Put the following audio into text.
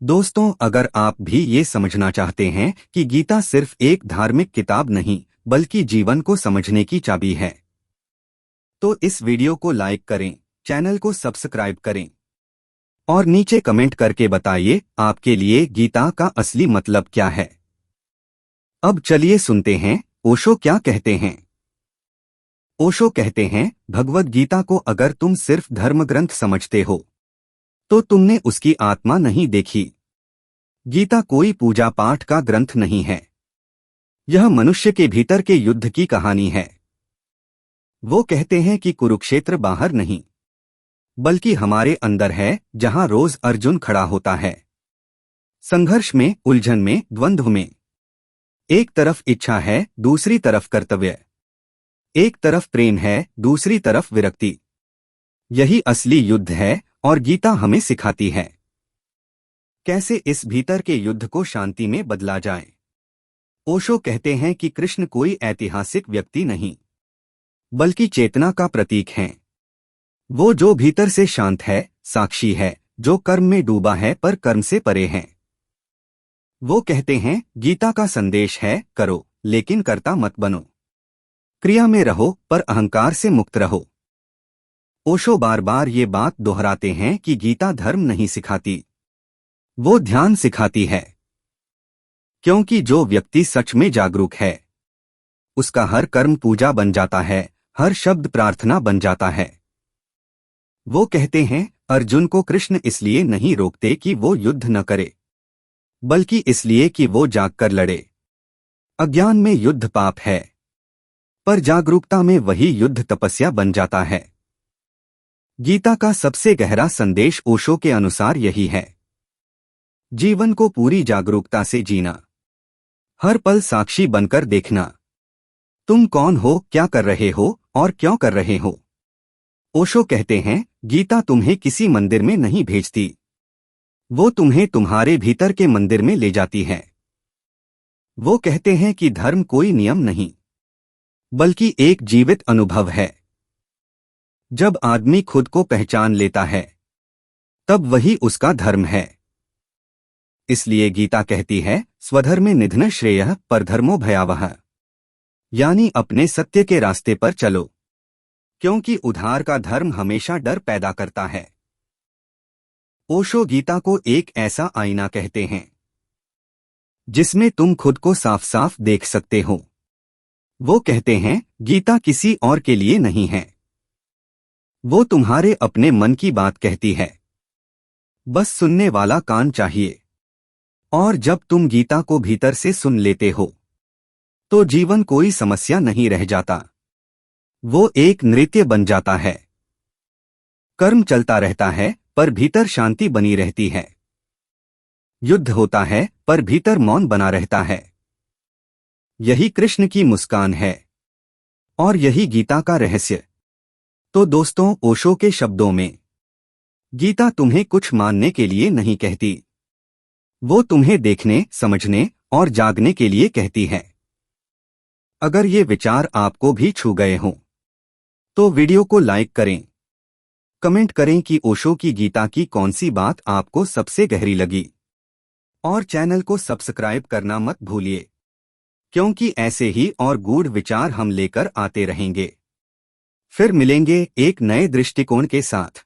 दोस्तों, अगर आप भी ये समझना चाहते हैं कि गीता सिर्फ एक धार्मिक किताब नहीं बल्कि जीवन को समझने की चाबी है, तो इस वीडियो को लाइक करें, चैनल को सब्सक्राइब करें और नीचे कमेंट करके बताइए आपके लिए गीता का असली मतलब क्या है। अब चलिए सुनते हैं ओशो क्या कहते हैं। ओशो कहते हैं, भगवद गीता को अगर तुम सिर्फ धर्म ग्रंथ समझते हो तो तुमने उसकी आत्मा नहीं देखी। गीता कोई पूजा पाठ का ग्रंथ नहीं है, यह मनुष्य के भीतर के युद्ध की कहानी है। वो कहते हैं कि कुरुक्षेत्र बाहर नहीं बल्कि हमारे अंदर है, जहां रोज अर्जुन खड़ा होता है, संघर्ष में, उलझन में, द्वंद्व में। एक तरफ इच्छा है, दूसरी तरफ कर्तव्य। एक तरफ प्रेम है, दूसरी तरफ विरक्ति। यही असली युद्ध है और गीता हमें सिखाती है कैसे इस भीतर के युद्ध को शांति में बदला जाए। ओशो कहते हैं कि कृष्ण कोई ऐतिहासिक व्यक्ति नहीं बल्कि चेतना का प्रतीक हैं। वो जो भीतर से शांत है, साक्षी है, जो कर्म में डूबा है पर कर्म से परे है। वो कहते हैं, गीता का संदेश है, करो लेकिन कर्ता मत बनो, क्रिया में रहो पर अहंकार से मुक्त रहो। ओशो बार बार ये बात दोहराते हैं कि गीता धर्म नहीं सिखाती, वो ध्यान सिखाती है। क्योंकि जो व्यक्ति सच में जागरूक है, उसका हर कर्म पूजा बन जाता है, हर शब्द प्रार्थना बन जाता है। वो कहते हैं, अर्जुन को कृष्ण इसलिए नहीं रोकते कि वो युद्ध न करे, बल्कि इसलिए कि वो जागकर लड़े। अज्ञान में युद्ध पाप है, पर जागरूकता में वही युद्ध तपस्या बन जाता है। गीता का सबसे गहरा संदेश ओशो के अनुसार यही है, जीवन को पूरी जागरूकता से जीना, हर पल साक्षी बनकर देखना। तुम कौन हो, क्या कर रहे हो और क्यों कर रहे हो। ओशो कहते हैं, गीता तुम्हें किसी मंदिर में नहीं भेजती, वो तुम्हें तुम्हारे भीतर के मंदिर में ले जाती है। वो कहते हैं कि धर्म कोई नियम नहीं बल्कि एक जीवित अनुभव है। जब आदमी खुद को पहचान लेता है तब वही उसका धर्म है। इसलिए गीता कहती है, स्वधर्मे निधन श्रेयः परधर्मो भयावह, यानी अपने सत्य के रास्ते पर चलो, क्योंकि उधार का धर्म हमेशा डर पैदा करता है। ओशो गीता को एक ऐसा आईना कहते हैं जिसमें तुम खुद को साफ साफ देख सकते हो। वो कहते हैं, गीता किसी और के लिए नहीं है, वो तुम्हारे अपने मन की बात कहती है, बस सुनने वाला कान चाहिए। और जब तुम गीता को भीतर से सुन लेते हो तो जीवन कोई समस्या नहीं रह जाता, वो एक नृत्य बन जाता है। कर्म चलता रहता है पर भीतर शांति बनी रहती है। युद्ध होता है पर भीतर मौन बना रहता है। यही कृष्ण की मुस्कान है और यही गीता का रहस्य। तो दोस्तों, ओशो के शब्दों में, गीता तुम्हें कुछ मानने के लिए नहीं कहती, वो तुम्हें देखने, समझने और जागने के लिए कहती है। अगर ये विचार आपको भी छू गए हों तो वीडियो को लाइक करें, कमेंट करें कि ओशो की गीता की कौन सी बात आपको सबसे गहरी लगी और चैनल को सब्सक्राइब करना मत भूलिए, क्योंकि ऐसे ही और गूढ़ विचार हम लेकर आते रहेंगे। फिर मिलेंगे एक नए दृष्टिकोण के साथ।